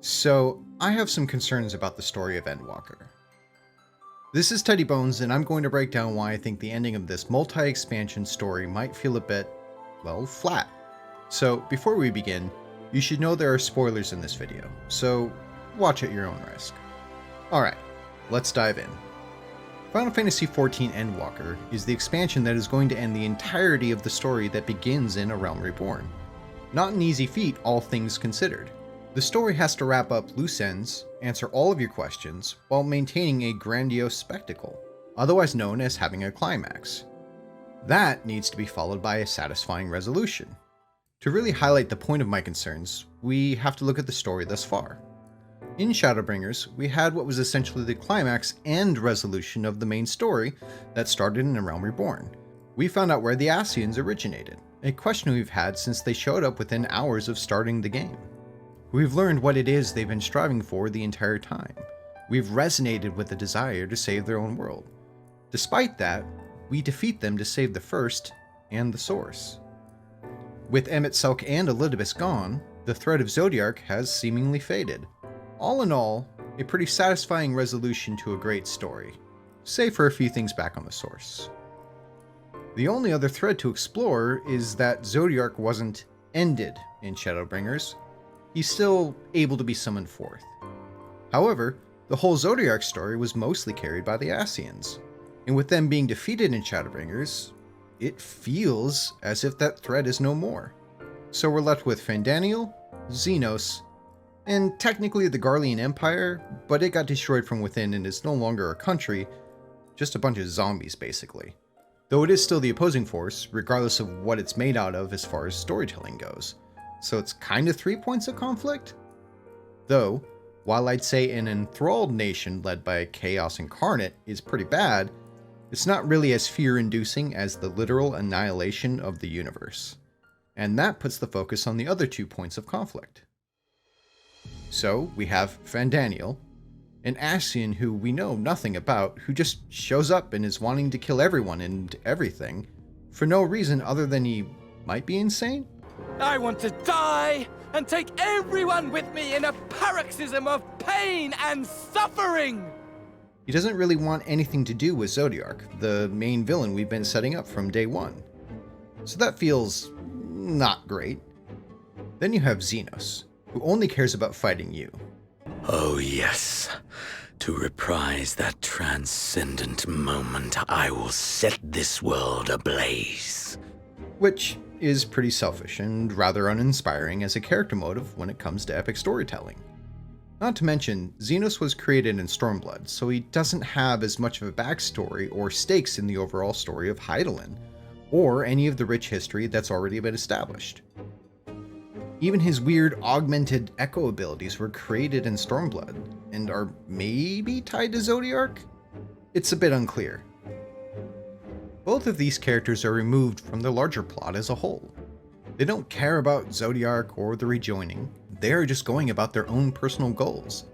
So, I have some concerns about the story of Endwalker. This is Teddy Bones, and I'm going to break down why I think the ending of this multi-expansion story might feel a bit, well, flat. So, before we begin, you should know there are spoilers in this video, so watch at your own risk. Alright, let's dive in. Final Fantasy XIV Endwalker is the expansion that is going to end the entirety of the story that begins in A Realm Reborn. Not an easy feat, all things considered. The story has to wrap up loose ends, answer all of your questions, while maintaining a grandiose spectacle, otherwise known as having a climax. That needs to be followed by a satisfying resolution. To really highlight the point of my concerns, we have to look at the story thus far. In Shadowbringers, we had what was essentially the climax and resolution of the main story that started in A Realm Reborn. We found out where the Ascians originated, a question we've had since they showed up within hours of starting the game. We've learned what it is they've been striving for the entire time. We've resonated with the desire to save their own world. Despite that, we defeat them to save the First and the Source. With Emet-Selch and Elidibus gone, the threat of Zodiark has seemingly faded. All in all, a pretty satisfying resolution to a great story, save for a few things back on the Source. The only other thread to explore is that Zodiark wasn't ended in Shadowbringers. He's still able to be summoned forth. However, the whole Zodiark story was mostly carried by the Ascians, and with them being defeated in Shadowbringers, it feels as if that thread is no more. So we're left with Fandaniel, Xenos, and technically the Garlean Empire, but it got destroyed from within and is no longer a country, just a bunch of zombies basically. Though it is still the opposing force, regardless of what it's made out of as far as storytelling goes. So it's kind of 3 points of conflict? Though, while I'd say an enthralled nation led by a Chaos Incarnate is pretty bad, it's not really as fear-inducing as the literal annihilation of the universe. And that puts the focus on the other 2 points of conflict. So, we have Fandaniel, an Ascian who we know nothing about, who just shows up and is wanting to kill everyone and everything, for no reason other than he might be insane? I want to die and take everyone with me in a paroxysm of pain and suffering! He doesn't really want anything to do with Zodiark, the main villain we've been setting up from day one. So that feels not great. Then you have Xenos, who only cares about fighting you. Oh yes, to reprise that transcendent moment, I will set this world ablaze. Which is pretty selfish and rather uninspiring as a character motive when it comes to epic storytelling. Not to mention, Xenos was created in Stormblood, so he doesn't have as much of a backstory or stakes in the overall story of Hydaelyn, or any of the rich history that's already been established. Even his weird augmented echo abilities were created in Stormblood, and are maybe tied to Zodiark? It's a bit unclear. Both of these characters are removed from the larger plot as a whole. They don't care about Zodiark or the rejoining, they are just going about their own personal goals.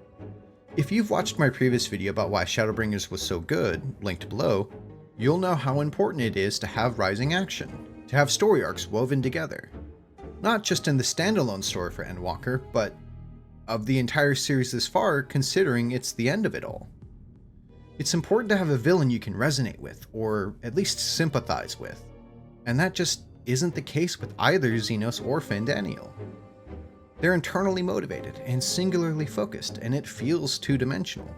If you've watched my previous video about why Shadowbringers was so good, linked below, you'll know how important it is to have rising action, to have story arcs woven together. Not just in the standalone story for Endwalker, but of the entire series this far, considering it's the end of it all. It's important to have a villain you can resonate with, or at least sympathize with, and that just isn't the case with either Xenos or Fandaniel. They're internally motivated and singularly focused, and it feels two-dimensional,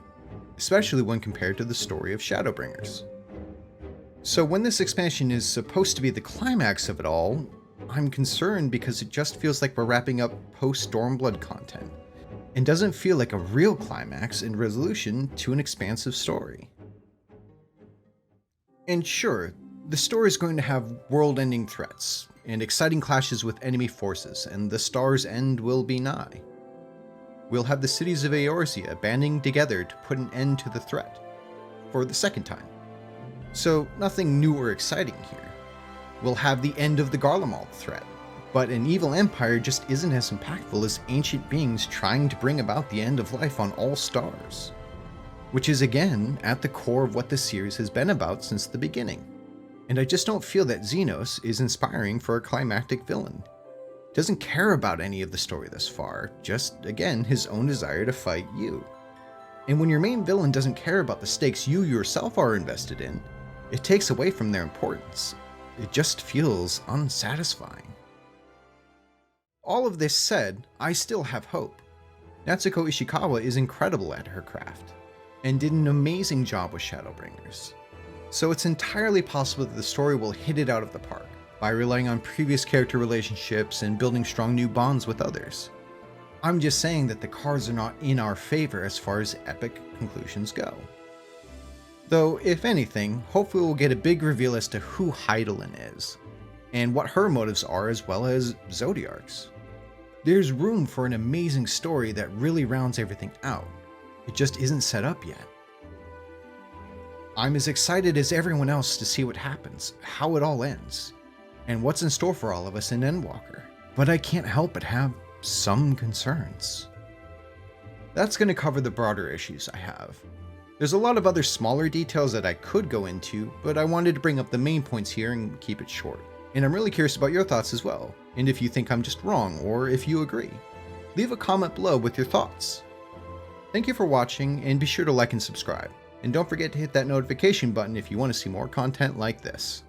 especially when compared to the story of Shadowbringers. So when this expansion is supposed to be the climax of it all, I'm concerned because it just feels like we're wrapping up post-Stormblood content, and doesn't feel like a real climax and resolution to an expansive story. And sure, the story is going to have world-ending threats, and exciting clashes with enemy forces, and the star's end will be nigh. We'll have the cities of Eorzea banding together to put an end to the threat, for the second time. So nothing new or exciting here. We'll have the end of the Garlemald threat, but an evil empire just isn't as impactful as ancient beings trying to bring about the end of life on all stars. Which is again at the core of what this series has been about since the beginning. And I just don't feel that Xenos is inspiring for a climactic villain. doesn't care about any of the story thus far, just, again, his own desire to fight you. And when your main villain doesn't care about the stakes you yourself are invested in, it takes away from their importance. It just feels unsatisfying. All of this said, I still have hope. Natsuko Ishikawa is incredible at her craft, and did an amazing job with Shadowbringers. So it's entirely possible that the story will hit it out of the park, by relying on previous character relationships and building strong new bonds with others. I'm just saying that the cards are not in our favor as far as epic conclusions go. Though, if anything, hopefully we'll get a big reveal as to who Heidelin is, and what her motives are as well as Zodiark's. There's room for an amazing story that really rounds everything out. It just isn't set up yet. I'm as excited as everyone else to see what happens, how it all ends, and what's in store for all of us in Endwalker. But I can't help but have some concerns. That's going to cover the broader issues I have. There's a lot of other smaller details that I could go into, but I wanted to bring up the main points here and keep it short. And I'm really curious about your thoughts as well, and if you think I'm just wrong or if you agree. Leave a comment below with your thoughts. Thank you for watching, and be sure to like and subscribe. And don't forget to hit that notification button if you want to see more content like this.